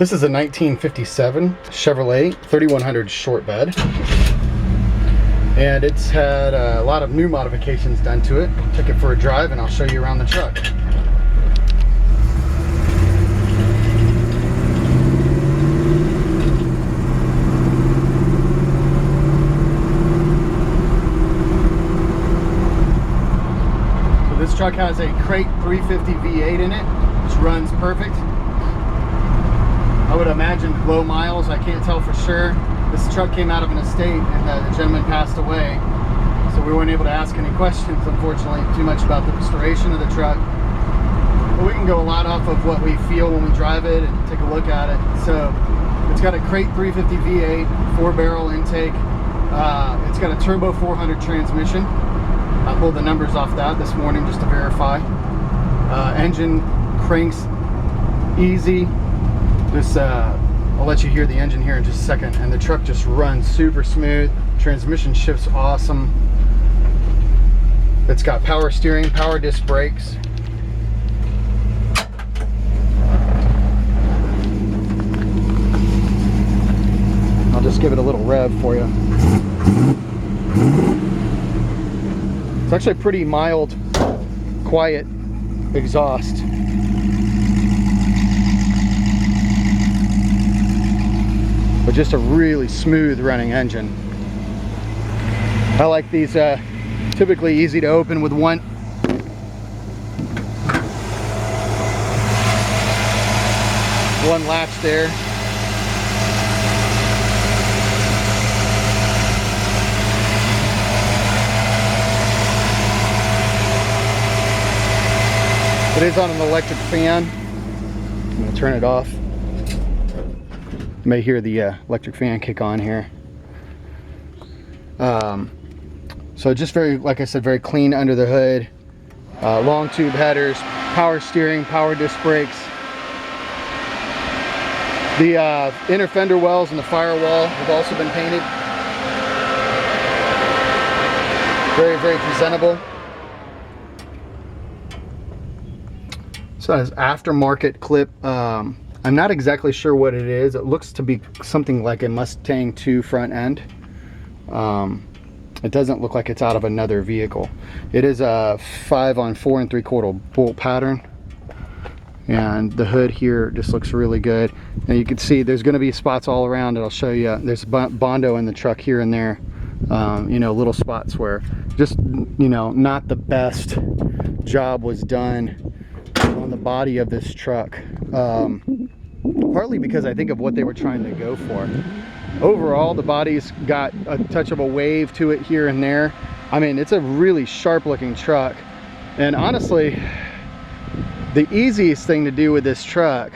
This is a 1957 Chevrolet 3100 short bed. And it's had a lot of new modifications done to it. Took it for a drive and I'll show you around the truck. So this truck has a Crate 350 V8 in it, which runs perfect. I would imagine low miles, I can't tell for sure. This truck came out of an estate and the gentleman passed away, so we weren't able to ask any questions, unfortunately, too much about the restoration of the truck. But we can go a lot off of what we feel when we drive it and take a look at it. So it's got a Crate 350 V8, 4-barrel intake. It's got a turbo 400 transmission. I pulled the numbers off that this morning just to verify. Engine cranks easy. This I'll let you hear the engine here in just a second, and the truck just runs super smooth. Transmission shifts awesome. It's got power steering, power disc brakes. I'll just give it a little rev for you. It's actually a pretty mild, quiet exhaust. But just a really smooth running engine. I like these typically easy to open with one latch there. It is on an electric fan. I'm going to turn it off. You may hear the electric fan kick on here. So just very, like I said, very clean under the hood. Long tube headers, power steering, power disc brakes. The inner fender wells and the firewall have also been painted. Very, very presentable. So that is aftermarket clip. I'm not exactly sure what it is. It looks to be something like a Mustang 2 front end. It doesn't look like it's out of another vehicle. It is a 5 on 4 3/4 bolt pattern. And the hood here just looks really good. And you can see there's going to be spots all around it. I'll show you. There's Bondo in the truck here and there. You know, little spots where just, you know, not the best job was done on the body of this truck. Partly because I think of what they were trying to go for. Overall, the body's got a touch of a wave to it here and there. I mean, it's a really sharp looking truck. And honestly, the easiest thing to do with this truck,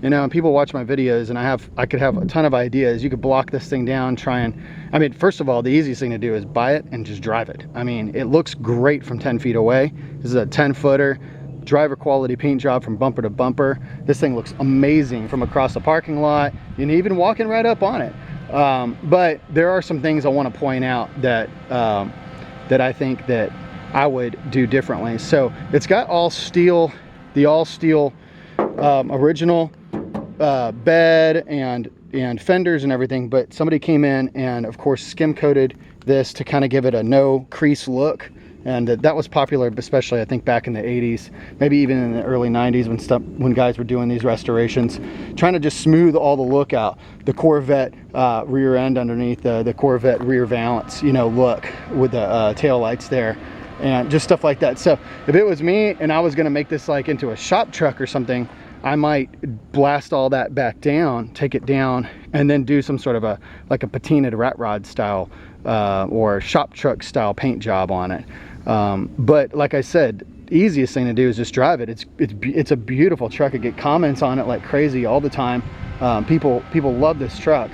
you know, people watch my videos and I could have a ton of ideas. You could block this thing down, I mean, first of all, the easiest thing to do is buy it and just drive it. I mean, it looks great from 10 feet away. This is a 10-footer. Driver quality paint job from bumper to bumper. This thing looks amazing from across the parking lot, and even walking right up on it. But there are some things I want to point out that that I think that I would do differently. So it's got all steel, the all steel original bed and fenders and everything, but somebody came in and of course skim coated this to kind of give it a no crease look. And that was popular, especially I think back in the 80s, maybe even in the early 90s when guys were doing these restorations, trying to just smooth all the look out. The Corvette rear end underneath the Corvette rear valance, you know, look with the tail lights there, and just stuff like that. So if it was me and I was going to make this like into a shop truck or something, I might blast all that back down, take it down, and then do some sort of a like a patinaed rat rod style or shop truck style paint job on it. But like I said, the easiest thing to do is just drive it. It's a beautiful truck. I get comments on it like crazy all the time. People love this truck.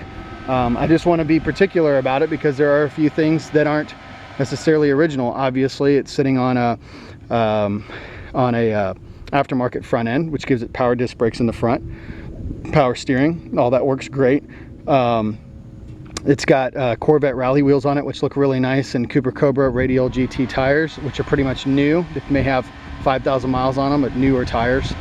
I just want to be particular about it because there are a few things that aren't necessarily original. Obviously, it's sitting on a aftermarket front end, which gives it power disc brakes in the front, power steering, all that works great. It's got Corvette rally wheels on it, which look really nice, and Cooper Cobra Radial GT tires, which are pretty much new. They may have 5,000 miles on them, but newer tires.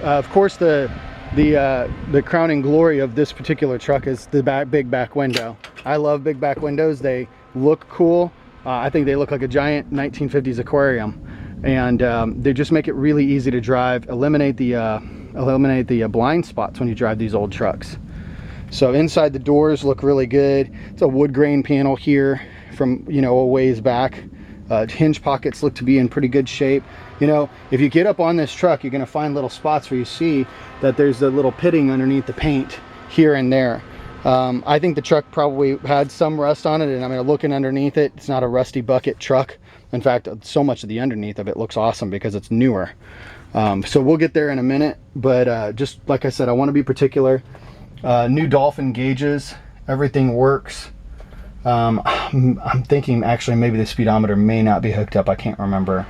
Of course, the The crowning glory of this particular truck is the big back window. I love big back windows. They look cool. I think they look like a giant 1950s aquarium, and they just make it really easy to drive, eliminate the blind spots when you drive these old trucks. So inside the doors look really good. It's a wood grain panel here from, you know, a ways back. Hinge pockets look to be in pretty good shape. You know, if you get up on this truck, you're going to find little spots where you see that there's a little pitting underneath the paint here and there. I think the truck probably had some rust on it, and I mean, looking underneath it, it's not a rusty bucket truck. In fact, so much of the underneath of it looks awesome because it's newer. So we'll get there in a minute, but just like I said, I want to be particular. New Dolphin gauges, everything works. I'm thinking actually maybe the speedometer may not be hooked up. I can't remember.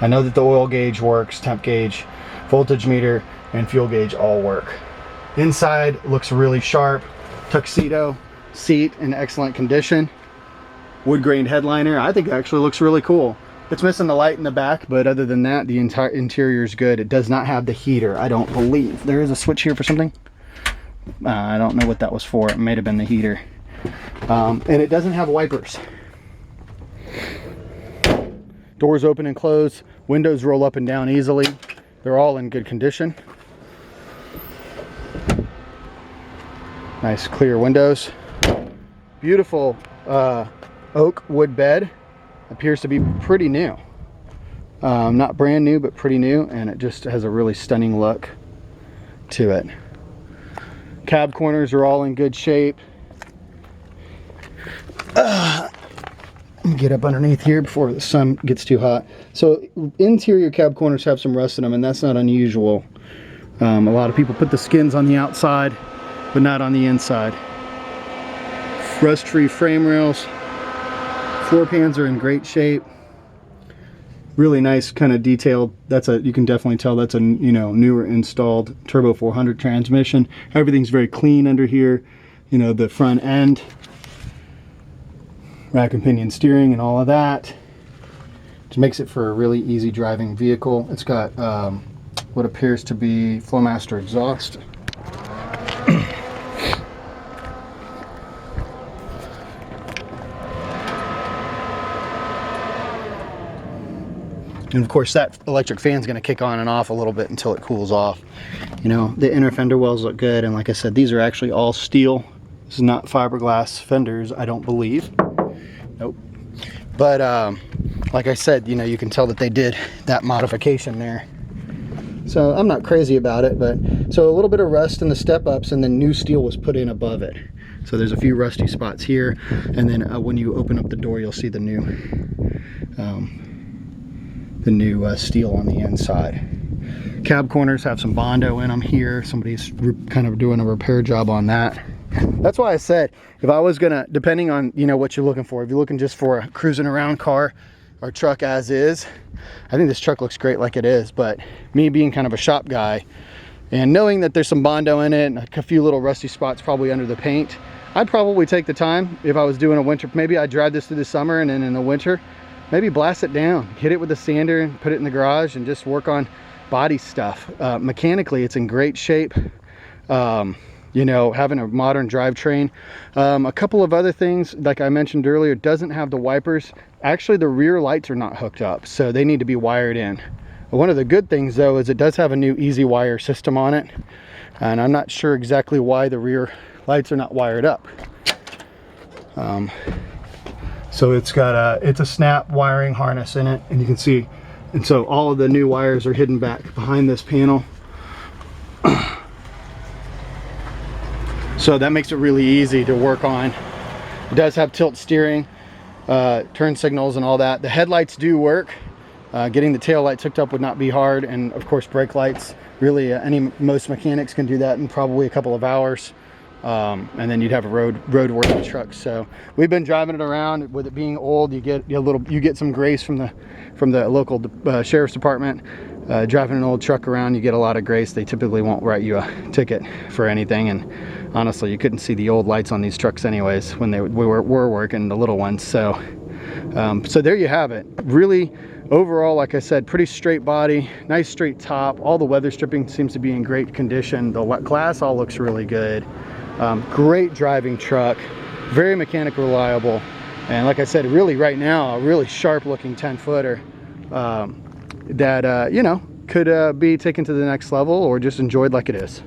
I know that the oil gauge works, temp gauge, voltage meter, and fuel gauge all work. Inside looks really sharp. Tuxedo seat in excellent condition. Wood grain headliner. I think it actually looks really cool. It's missing the light in the back, but other than that, the entire interior is good. It does not have the heater, I don't believe. There is a switch here for something. I don't know what that was for. It may have been the heater. And it doesn't have wipers. Doors open and close. Windows roll up and down easily. They're all in good condition. Nice clear windows. Beautiful oak wood bed. Appears to be pretty new. Not brand new, but pretty new, and it just has a really stunning look to it. Cab corners are all in good shape. Get up underneath here before the sun gets too hot. So interior cab corners have some rust in them, and that's not unusual. A lot of people put the skins on the outside, but not on the inside. Rust-free frame rails. Floor pans are in great shape. Really nice, kind of detailed. You can definitely tell that's a, you know, newer installed turbo 400 transmission. Everything's very clean under here. You know, the front end, rack and pinion steering and all of that. Which makes it for a really easy driving vehicle. It's got what appears to be Flowmaster exhaust. And of course that electric fan is going to kick on and off a little bit until it cools off. You know, the inner fender wells look good, and like I said, these are actually all steel. This is not fiberglass fenders, I don't believe. Nope. But like I said, you know, you can tell that they did that modification there. So I'm not crazy about it, but so a little bit of rust in the step ups, and then new steel was put in above it. So there's a few rusty spots here, and then when you open up the door, you'll see the new steel on the inside. Cab corners have some Bondo in them here. Somebody's kind of doing a repair job on that. That's why I said, if I was gonna, depending on, you know, what you're looking for, if you're looking just for a cruising around car or truck as is, I think this truck looks great like it is. But me being kind of a shop guy and knowing that there's some Bondo in it and a few little rusty spots probably under the paint, I'd probably take the time, if I was doing a winter, maybe I'd drive this through the summer, and then in the winter maybe blast it down, hit it with a sander and put it in the garage and just work on body stuff. Mechanically, it's in great shape. You know, having a modern drivetrain. A couple of other things, like I mentioned earlier, it doesn't have the wipers. Actually, the rear lights are not hooked up, so they need to be wired in. One of the good things though is it does have a new easy wire system on it, and I'm not sure exactly why the rear lights are not wired up. So it's got it's a snap wiring harness in it, and you can see, and so all of the new wires are hidden back behind this panel. So that makes it really easy to work on. It does have tilt steering, turn signals and all that. The headlights do work. Getting the tail lights hooked up would not be hard, and of course brake lights. Really, most mechanics can do that in probably a couple of hours. And then you'd have a roadworthy truck. So we've been driving it around. With it being old, you get some grace from the local sheriff's department. Driving an old truck around, you get a lot of grace. They typically won't write you a ticket for anything, and honestly, you couldn't see the old lights on these trucks anyways when we were working, the little ones. So So there you have it. Really, overall, like I said, pretty straight body, nice straight top. All the weather stripping seems to be in great condition. The glass all looks really good. Great driving truck, very mechanic reliable. And like I said, really right now, a really sharp looking 10-footer that, you know, could be taken to the next level or just enjoyed like it is.